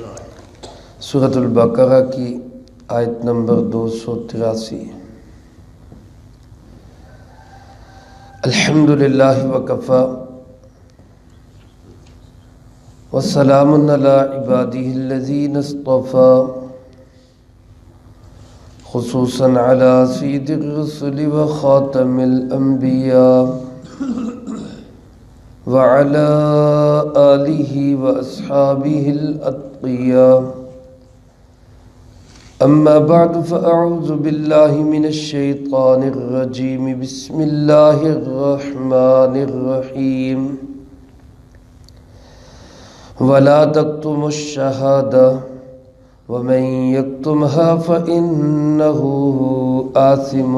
سورۃ البقرہ کی آیت نمبر 283۔ الحمدللہ وکفی وسلام علی عبادہ الذین اصطفی خصوصا علی سید الرسل وخاتم الانبیاء وعلى آلہ واصحابہ الاتقیاء اما بعد فاعوذ باللہ من الشیطان الرجیم بسم اللہ الرحمن الرحیم ولا تکتموا الشہادہ ومن یکتمها فإنه آثم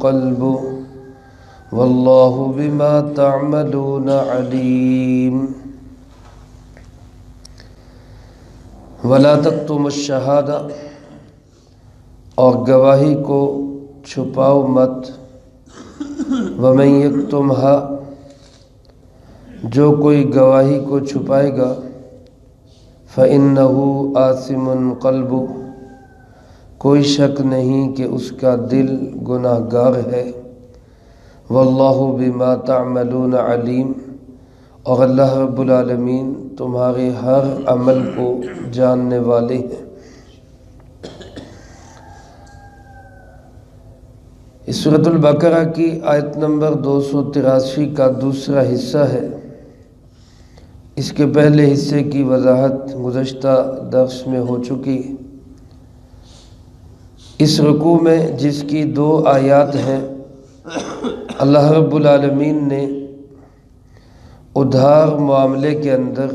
قلبه واللہ بما تعملون علیم۔ ولا تکتموا الشہادہ، اور گواہی کو چھپاؤ مت، ومن یکتمها، جو کوئی گواہی کو چھپائے گا، فإنه آثم قلبه، کوئی شک نہیں کہ اس کا دل گناہ گار ہے، واللہ بما تعملون علیم، اور اللہ رب العالمین تمہارے ہر عمل کو جاننے والے ہیں۔ اس سورۃ البقرہ کی آیت نمبر 283 کا دوسرا حصہ ہے۔ اس کے پہلے حصے کی وضاحت گزشتہ درس میں ہو چکی۔ اس رکوع میں جس کی 2 آیات ہیں، اللہ رب العالمین نے ادھار معاملے کے اندر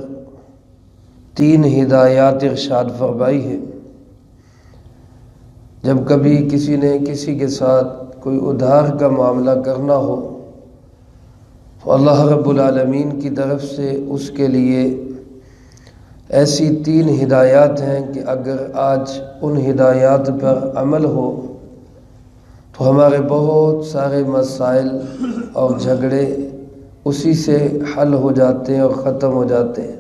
3 ہدایات ارشاد فرمائی ہے۔ جب کبھی کسی نے کسی کے ساتھ کوئی ادھار کا معاملہ کرنا ہو تو اللہ رب العالمین کی طرف سے اس کے لیے ایسی 3 ہدایات ہیں کہ اگر آج ان ہدایات پر عمل ہو تو ہمارے بہت سارے مسائل اور جھگڑے اسی سے حل ہو جاتے ہیں اور ختم ہو جاتے ہیں۔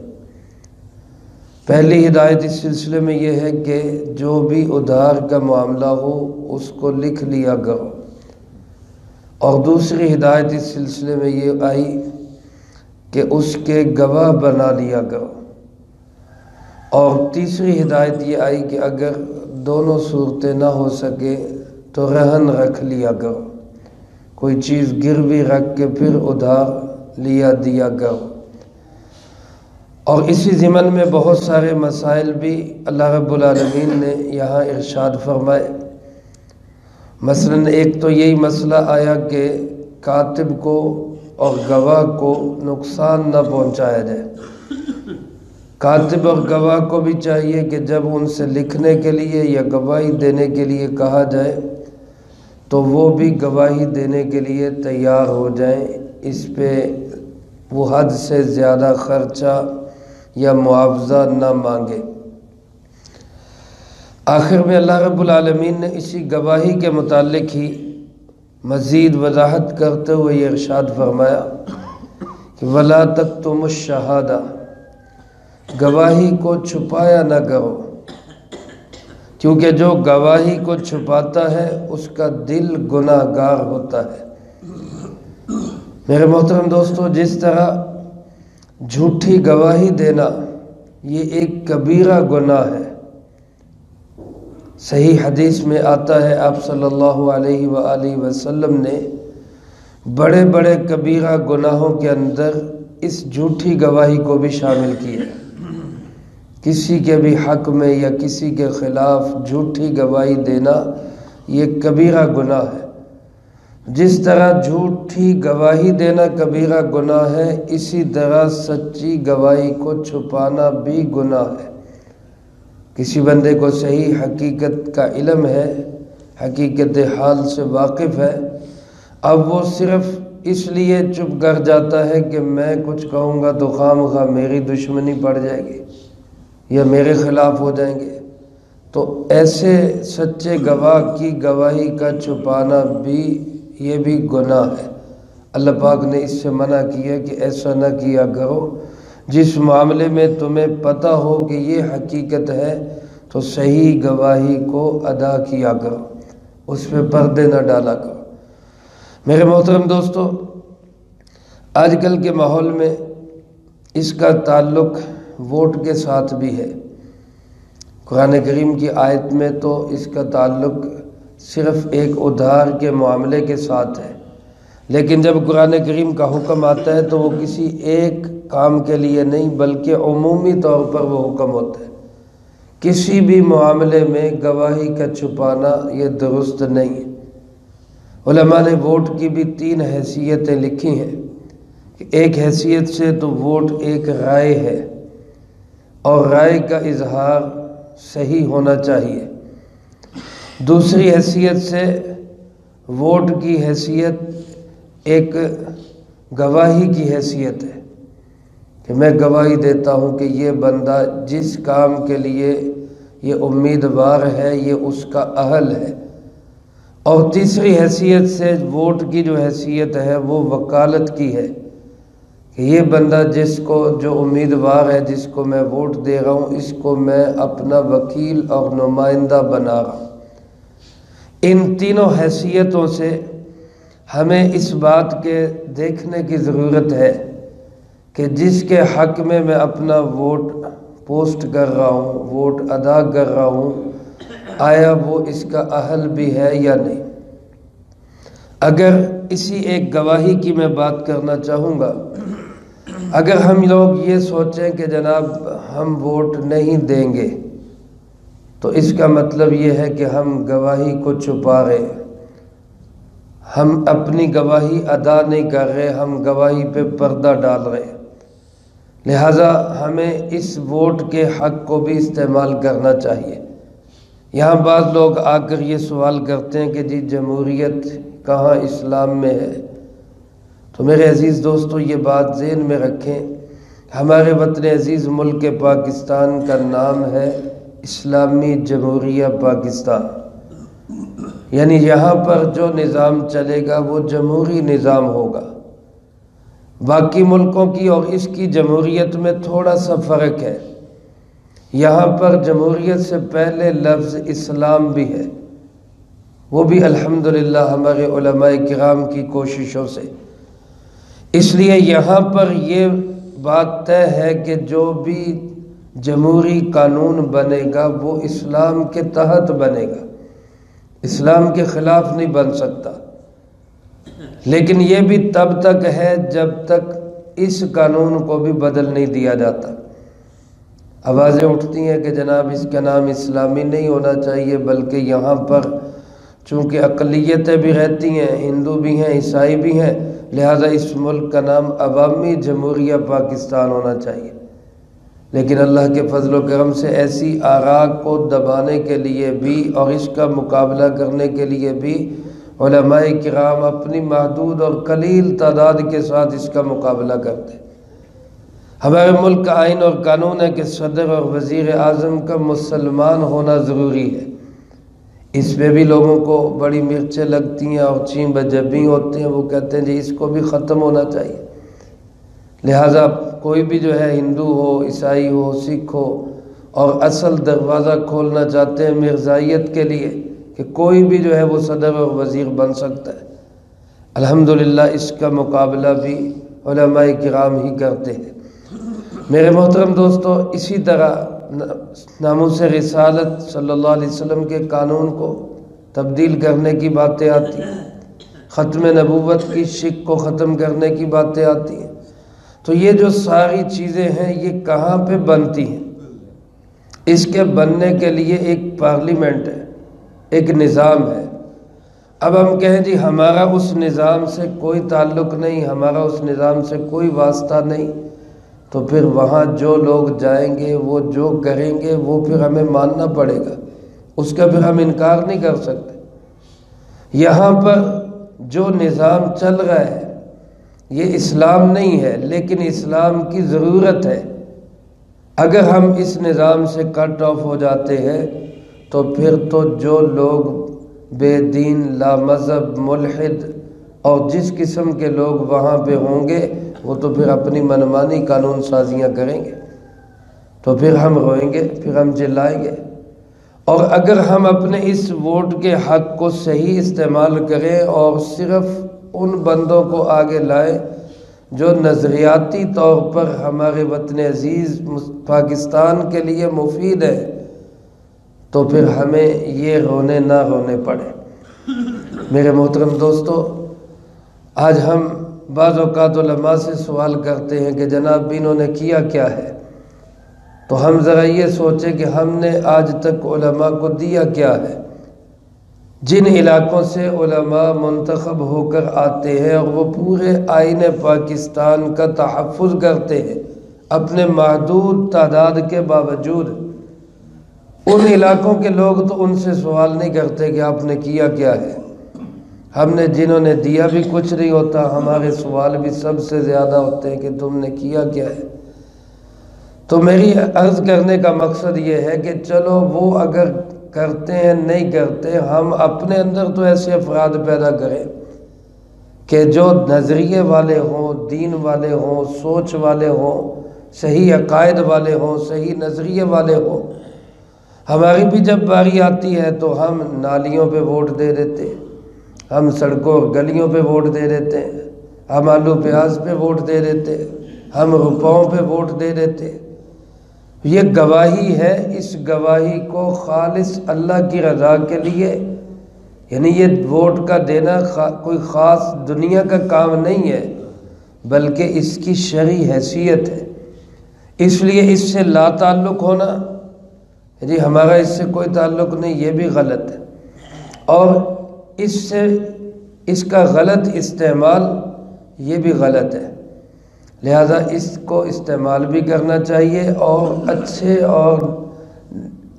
پہلی ہدایت اس سلسلے میں یہ ہے کہ جو بھی ادھار کا معاملہ ہو اس کو لکھ لیا کرو، اور دوسری ہدایت اس سلسلے میں یہ آئی کہ اس کے گواہ بنا لیا کرو، اور تیسری ہدایت یہ آئی کہ اگر دونوں صورتیں نہ ہو سکے تو رہن رکھ لیا کرو، کوئی چیز گروی رکھ کے پھر ادھار لیا دیا کرو۔ اور اسی ضمن میں بہت سارے مسائل بھی اللہ رب العالمین نے یہاں ارشاد فرمائے۔ مثلا ایک تو یہی مسئلہ آیا کہ کاتب کو اور گواہ کو نقصان نہ پہنچایا جائے۔ کاتب اور گواہ کو بھی چاہیے کہ جب ان سے لکھنے کے لیے یا گواہی دینے کے لیے کہا جائے تو وہ بھی گواہی دینے کے لیے تیار ہو جائیں، اس پہ وہ حد سے زیادہ خرچہ یا معاوضہ نہ مانگے۔ آخر میں اللہ رب العالمین نے اسی گواہی کے متعلق ہی مزید وضاحت کرتے ہوئے یہ ارشاد فرمایا کہ وَلَا تَكْتُمُوا الشَّهَادَةَ، گواہی کو چھپایا نہ کرو، کیونکہ جو گواہی کو چھپاتا ہے اس کا دل گناہ گار ہوتا ہے۔ میرے محترم دوستو، جس طرح جھوٹی گواہی دینا یہ ایک کبیرہ گناہ ہے، صحیح حدیث میں آتا ہے آپ صلی اللہ علیہ وآلہ وسلم نے بڑے بڑے کبیرہ گناہوں کے اندر اس جھوٹی گواہی کو بھی شامل کیا ہے۔ کسی کے بھی حق میں یا کسی کے خلاف جھوٹی گواہی دینا یہ کبیرہ گناہ ہے۔ جس طرح جھوٹی گواہی دینا کبیرہ گناہ ہے، اسی طرح سچی گواہی کو چھپانا بھی گناہ ہے۔ کسی بندے کو صحیح حقیقت کا علم ہے، حقیقت حال سے واقف ہے، اب وہ صرف اس لیے چپ کر جاتا ہے کہ میں کچھ کہوں گا تو خواہ میری دشمنی پڑ جائے گی یا میرے خلاف ہو جائیں گے، تو ایسے سچے گواہ کی گواہی کا چھپانا بھی یہ بھی گناہ ہے۔ اللہ پاک نے اس سے منع کیا کہ ایسا نہ کیا کرو، جس معاملے میں تمہیں پتہ ہو کہ یہ حقیقت ہے تو صحیح گواہی کو ادا کیا کرو، اس پہ پردے نہ ڈالا کرو۔ میرے محترم دوستو، آج کل کے ماحول میں اس کا تعلق ووٹ کے ساتھ بھی ہے۔ قرآن کریم کی آیت میں تو اس کا تعلق صرف ایک ادھار کے معاملے کے ساتھ ہے، لیکن جب قرآن کریم کا حکم آتا ہے تو وہ کسی ایک کام کے لیے نہیں بلکہ عمومی طور پر وہ حکم ہوتا ہے۔ کسی بھی معاملے میں گواہی کا چھپانا یہ درست نہیں ہے۔ علماء نے ووٹ کی بھی 3 حیثیتیں لکھی ہیں۔ ایک حیثیت سے تو ووٹ ایک رائے ہے اور رائے کا اظہار صحیح ہونا چاہیے۔ دوسری حیثیت سے ووٹ کی حیثیت ایک گواہی کی حیثیت ہے کہ میں گواہی دیتا ہوں کہ یہ بندہ جس کام کے لیے یہ امیدوار ہے یہ اس کا اہل ہے۔ اور تیسری حیثیت سے ووٹ کی جو حیثیت ہے وہ وکالت کی ہے کہ یہ بندہ جس کو جو امیدوار ہے جس کو میں ووٹ دے رہا ہوں اس کو میں اپنا وکیل اور نمائندہ بنا رہا ہوں۔ ان تینوں حیثیتوں سے ہمیں اس بات کے دیکھنے کی ضرورت ہے کہ جس کے حق میں میں اپنا ووٹ پوسٹ کر رہا ہوں، ووٹ ادا کر رہا ہوں، آیا وہ اس کا اہل بھی ہے یا نہیں۔ اگر اسی ایک گواہی کی میں بات کرنا چاہوں گا، اگر ہم لوگ یہ سوچیں کہ جناب ہم ووٹ نہیں دیں گے تو اس کا مطلب یہ ہے کہ ہم گواہی کو چھپا رہے ہیں، ہم اپنی گواہی ادا نہیں کر رہے، ہم گواہی پہ پردہ ڈال رہے ہیں۔ لہٰذا ہمیں اس ووٹ کے حق کو بھی استعمال کرنا چاہیے۔ یہاں بعض لوگ آ کر یہ سوال کرتے ہیں کہ جی جمہوریت کہاں اسلام میں ہے؟ تو میرے عزیز دوستو یہ بات ذہن میں رکھیں، ہمارے وطن عزیز ملک پاکستان کا نام ہے اسلامی جمہوریہ پاکستان، یعنی یہاں پر جو نظام چلے گا وہ جمہوری نظام ہوگا۔ باقی ملکوں کی اور اس کی جمہوریت میں تھوڑا سا فرق ہے، یہاں پر جمہوریت سے پہلے لفظ اسلام بھی ہے، وہ بھی الحمدللہ ہمارے علماء کرام کی کوششوں سے۔ اس لیے یہاں پر یہ بات طے ہے کہ جو بھی جمہوری قانون بنے گا وہ اسلام کے تحت بنے گا، اسلام کے خلاف نہیں بن سکتا۔ لیکن یہ بھی تب تک ہے جب تک اس قانون کو بھی بدل نہیں دیا جاتا۔ آوازیں اٹھتی ہیں کہ جناب اس کا نام اسلامی نہیں ہونا چاہیے بلکہ یہاں پر چونکہ اقلیتیں بھی رہتی ہیں، ہندو بھی ہیں، عیسائی بھی ہیں، لہذا اس ملک کا نام عوامی جمہوریہ پاکستان ہونا چاہیے۔ لیکن اللہ کے فضل و کرم سے ایسی آراء کو دبانے کے لیے بھی اور اس کا مقابلہ کرنے کے لیے بھی علماء کرام اپنی محدود اور قلیل تعداد کے ساتھ اس کا مقابلہ کرتے ہیں۔ ہمارے ملک کا آئین اور قانون ہے کہ صدر اور وزیر اعظم کا مسلمان ہونا ضروری ہے۔ اس پہ بھی لوگوں کو بڑی مرچیں لگتی ہیں اور چین بجبی ہوتے ہیں، وہ کہتے ہیں جی اس کو بھی ختم ہونا چاہیے۔ لہٰذا کوئی بھی جو ہے ہندو ہو، عیسائی ہو، سکھ ہو، اور اصل دروازہ کھولنا چاہتے ہیں مرزائیت کے لیے کہ کوئی بھی جو ہے وہ صدر اور وزیر بن سکتا ہے۔ الحمدللہ اس کا مقابلہ بھی علماء کرام ہی کرتے ہیں۔ میرے محترم دوستو، اسی طرح ناموس رسالت صلی اللہ علیہ وسلم کے قانون کو تبدیل کرنے کی باتیں آتی ہیں، ختم نبوت کی شک کو ختم کرنے کی باتیں آتی ہیں۔ تو یہ جو ساری چیزیں ہیں یہ کہاں پہ بنتی ہیں؟ اس کے بننے کے لیے ایک پارلیمنٹ ہے، ایک نظام ہے۔ اب ہم کہیں جی ہمارا اس نظام سے کوئی تعلق نہیں، ہمارا اس نظام سے کوئی واسطہ نہیں، تو پھر وہاں جو لوگ جائیں گے وہ جو کریں گے وہ پھر ہمیں ماننا پڑے گا، اس کا پھر ہم انکار نہیں کر سکتے۔ یہاں پر جو نظام چل رہا ہے یہ اسلام نہیں ہے، لیکن اسلام کی ضرورت ہے۔ اگر ہم اس نظام سے کٹ آف ہو جاتے ہیں تو پھر تو جو لوگ بے دین، لا مذہب، ملحد اور جس قسم کے لوگ وہاں پہ ہوں گے وہ تو پھر اپنی منمانی قانون سازیاں کریں گے، تو پھر ہم روئیں گے، پھر ہم چلائیں گے۔ اور اگر ہم اپنے اس ووٹ کے حق کو صحیح استعمال کریں اور صرف ان بندوں کو آگے لائیں جو نظریاتی طور پر ہمارے وطن عزیز پاکستان کے لیے مفید ہے، تو پھر ہمیں یہ رونے نہ رونے پڑے۔ میرے محترم دوستو، آج ہم بعض اوقات علماء سے سوال کرتے ہیں کہ جناب بھی انہوں نے کیا کیا ہے، تو ہم ذرا یہ سوچیں کہ ہم نے آج تک علماء کو دیا کیا ہے۔ جن علاقوں سے علماء منتخب ہو کر آتے ہیں اور وہ پورے آئین پاکستان کا تحفظ کرتے ہیں اپنے محدود تعداد کے باوجود، ان علاقوں کے لوگ تو ان سے سوال نہیں کرتے کہ آپ نے کیا کیا ہے۔ ہم نے جنہوں نے دیا بھی کچھ نہیں ہوتا، ہمارے سوال بھی سب سے زیادہ ہوتے ہیں کہ تم نے کیا کیا ہے۔ تو میری عرض کرنے کا مقصد یہ ہے کہ چلو وہ اگر کرتے ہیں نہیں کرتے، ہم اپنے اندر تو ایسے افراد پیدا کریں کہ جو نظریے والے ہوں، دین والے ہوں، سوچ والے ہوں، صحیح عقائد والے ہوں، صحیح نظریے والے ہوں۔ ہماری بھی جب باری آتی ہے تو ہم نالیوں پہ ووٹ دے دیتے ہیں، ہم سڑکوں اور گلیوں پہ ووٹ دے دیتے ہیں، ہم آلو پیاز پہ ووٹ دے دیتے ہیں، ہم روپوں پہ ووٹ دے دیتے ہیں۔ یہ گواہی ہے، اس گواہی کو خالص اللہ کی رضا کے لیے، یعنی یہ ووٹ کا دینا کوئی خاص دنیا کا کام نہیں ہے، بلکہ اس کی شرعی حیثیت ہے۔ اس لیے اس سے لا تعلق ہونا، جی ہمارا اس سے کوئی تعلق نہیں، یہ بھی غلط ہے، اور اس کا غلط استعمال یہ بھی غلط ہے۔ لہذا اس کو استعمال بھی کرنا چاہیے اور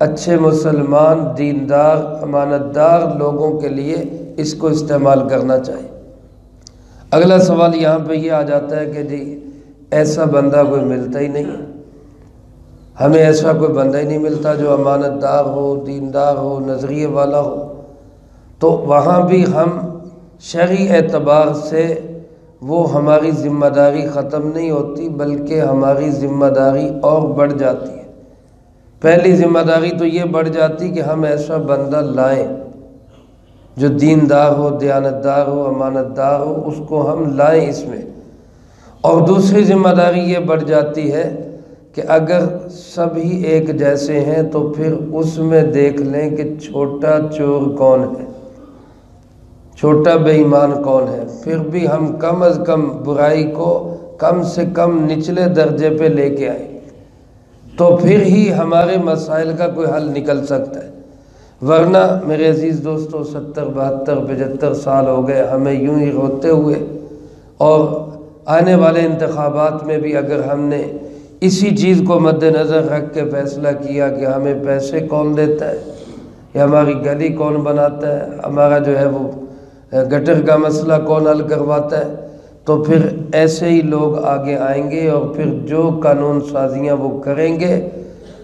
اچھے مسلمان، دیندار، امانتدار لوگوں کے لیے اس کو استعمال کرنا چاہیے۔ اگلا سوال یہاں پہ یہ آ جاتا ہے کہ جی ایسا بندہ کوئی ملتا ہی نہیں، ہمیں ایسا کوئی بندہ ہی نہیں ملتا جو امانتدار ہو، دیندار ہو، نظریے والا ہو۔ تو وہاں بھی ہم شرعی اعتبار سے وہ ہماری ذمہ داری ختم نہیں ہوتی، بلکہ ہماری ذمہ داری اور بڑھ جاتی ہے۔ پہلی ذمہ داری تو یہ بڑھ جاتی کہ ہم ایسا بندہ لائیں جو دیندار ہو، دیانتدار ہو، امانتدار ہو، اس کو ہم لائیں اس میں۔ اور دوسری ذمہ داری یہ بڑھ جاتی ہے کہ اگر سبھی ایک جیسے ہیں تو پھر اس میں دیکھ لیں کہ چھوٹا چور کون ہے، چھوٹا بے ایمان کون ہے، پھر بھی ہم کم از کم برائی کو کم سے کم نچلے درجے پہ لے کے آئیں، تو پھر ہی ہمارے مسائل کا کوئی حل نکل سکتا ہے۔ ورنہ میرے عزیز دوستو 70، 72، 75 سال ہو گئے ہمیں یوں ہی روتے ہوئے، اور آنے والے انتخابات میں بھی اگر ہم نے اسی چیز کو مد نظر رکھ کے فیصلہ کیا کہ ہمیں پیسے کون دیتا ہے یا ہماری گلی کون بناتا ہے، ہمارا جو ہے وہ گٹر کا مسئلہ کون حل کرواتا ہے، تو پھر ایسے ہی لوگ آگے آئیں گے اور پھر جو قانون سازیاں وہ کریں گے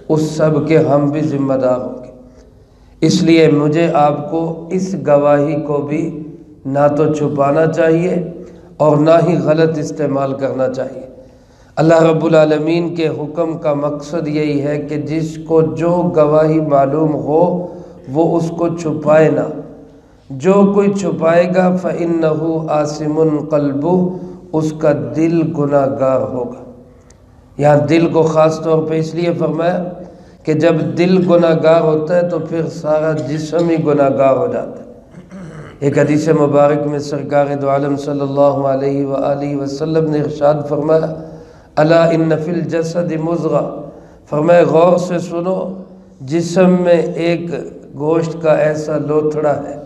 اس سب کے ہم بھی ذمہ دار ہوں گے۔ اس لیے مجھے آپ کو اس گواہی کو بھی نہ تو چھپانا چاہیے اور نہ ہی غلط استعمال کرنا چاہیے۔ اللہ رب العالمین کے حکم کا مقصد یہی ہے کہ جس کو جو گواہی معلوم ہو وہ اس کو چھپائے نہ، جو کوئی چھپائے گا فَإِنَّهُ آثِمٌ قَلْبُهُ، اس کا دل گناہ گار ہوگا۔ یہاں دل کو خاص طور پہ اس لیے فرمایا کہ جب دل گناہ گار ہوتا ہے تو پھر سارا جسم ہی گناہ گار ہو جاتا ہے۔ ایک حدیث مبارک میں سرکار دو عالم صلی اللہ علیہ وآلہ وسلم نے ارشاد فرمایا الا ان فی الجسد مضغہ، فرمایا غور سے سنو، جسم میں ایک گوشت کا ایسا لوتھڑا ہے،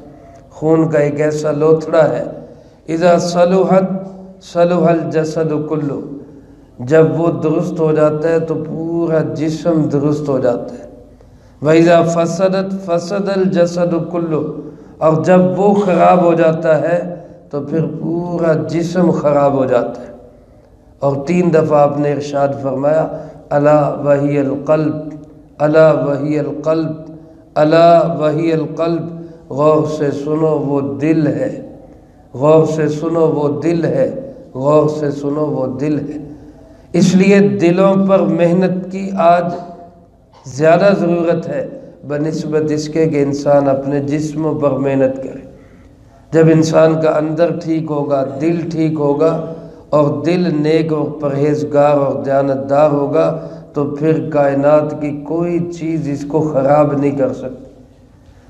خون کا ایک ایسا لوتھڑا ہے، اذا صلحت صلح الجسد کلہ، جب وہ درست ہو جاتا ہے تو پورا جسم درست ہو جاتا ہے، وَإِذَا فَسَدَتْ فَسَدَ الْجَسَدُ كُلُّهُ، اور جب وہ خراب ہو جاتا ہے تو پھر پورا جسم خراب ہو جاتا ہے۔ اور 3 دفعہ آپ نے ارشاد فرمایا الا وہی القلب، الا وہی القلب، الا وہی القلب، غور سے سنو وہ دل ہے، غور سے سنو وہ دل ہے، غور سے سنو، وہ دل ہے۔ اس لیے دلوں پر محنت کی آج زیادہ ضرورت ہے بنسبت اس کے کہ انسان اپنے جسموں پر محنت کرے۔ جب انسان کا اندر ٹھیک ہوگا، دل ٹھیک ہوگا، اور دل نیک اور پرہیزگار اور دیانتدار ہوگا، تو پھر کائنات کی کوئی چیز اس کو خراب نہیں کر سکتی۔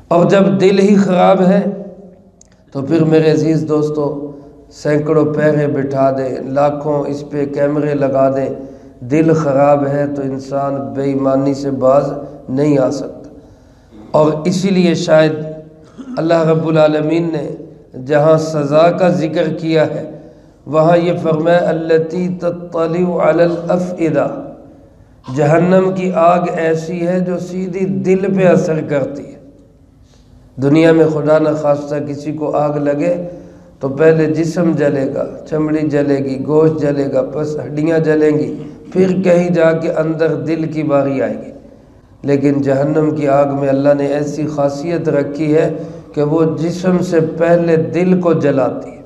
اور جب دل ہی خراب ہے تو پھر میرے عزیز دوستو، سینکڑوں پیرے بٹھا دیں، لاکھوں اس پہ کیمرے لگا دیں، دل خراب ہے تو انسان بے ایمانی سے باز نہیں آ سکتا۔ اور اسی لیے شاید اللہ رب العالمین نے جہاں سزا کا ذکر کیا ہے وہاں یہ فرمایا التی تطلع علی الافئدہ، جہنم کی آگ ایسی ہے جو سیدھی دل پہ اثر کرتی ہے۔ دنیا میں خدا نہ خواستہ کسی کو آگ لگے تو پہلے جسم جلے گا، چمڑی جلے گی، گوشت جلے گا، پس ہڈیاں جلیں گی، پھر کہیں جا کے اندر دل کی باری آئے گی۔ لیکن جہنم کی آگ میں اللہ نے ایسی خاصیت رکھی ہے کہ وہ جسم سے پہلے دل کو جلاتی ہے،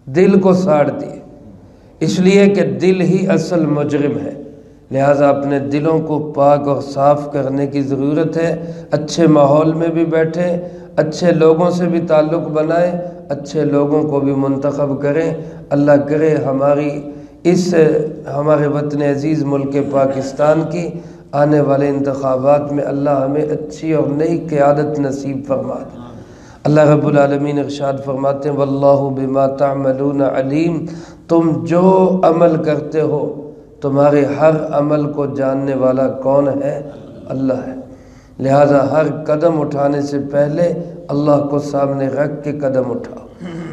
دل کو ساڑتی ہے، اس لیے کہ دل ہی اصل مجرم ہے۔ لہٰذا اپنے دلوں کو پاک اور صاف کرنے کی ضرورت ہے۔ اچھے ماحول میں بھی بیٹھیں، اچھے لوگوں سے بھی تعلق بنائیں، اچھے لوگوں کو بھی منتخب کریں۔ اللہ کرے ہمارے وطن عزیز ملک پاکستان کی آنے والے انتخابات میں اللہ ہمیں اچھی اور نئی قیادت نصیب فرما دے۔ اللہ رب العالمین ارشاد فرماتے ہیں واللہ بما تعملون علیم، تم جو عمل کرتے ہو تمہارے ہر عمل کو جاننے والا کون ہے؟ اللہ ہے۔ لہذا ہر قدم اٹھانے سے پہلے اللہ کو سامنے رکھ کے قدم اٹھاؤ۔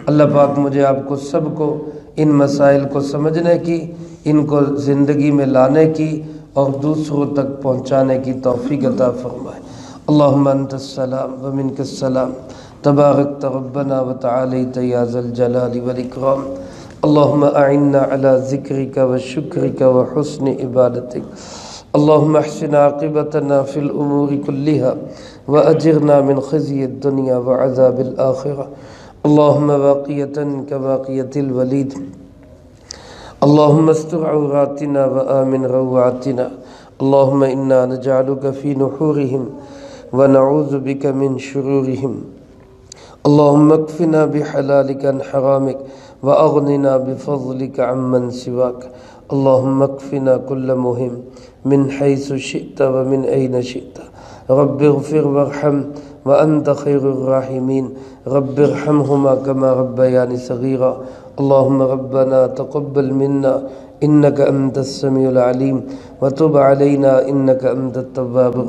اللہ پاک مجھے آپ کو سب کو ان مسائل کو سمجھنے کی، ان کو زندگی میں لانے کی اور دوسروں تک پہنچانے کی توفیق عطا فرمائے۔ اللہم انت السلام ومنک السلام، تبارکت ربنا وتعالیت یا ذا الجلال والاکرام۔ اللہم اعنا علی ذکرک وشکرک وحسن عبادتک۔ اللہم احسن عاقبتنا فی الامور کلہا واجرنا من خزی الدنیا وعذاب الآخرہ۔ اللہم باقیتا کباقیت الولید، اللہم استر عوراتنا وآمن روعاتنا۔ اللہم انا نجعلک فی نحورہم ونعوذ بک من شرورہم۔ اللہم اکفنا بحلالک عن حرامک وأغننا بفضلك عمن سواك۔ اللهم اكفنا كل مهم من حيث شئت ومن أين شئت۔ رب اغفر وارحم وأنت خير الراحمين، رب ارحمهما كما ربياني صغيرا۔ اللهم ربنا تقبل منا إنك أنت السميع العليم وتب علينا إنك أنت التواب الرحيم۔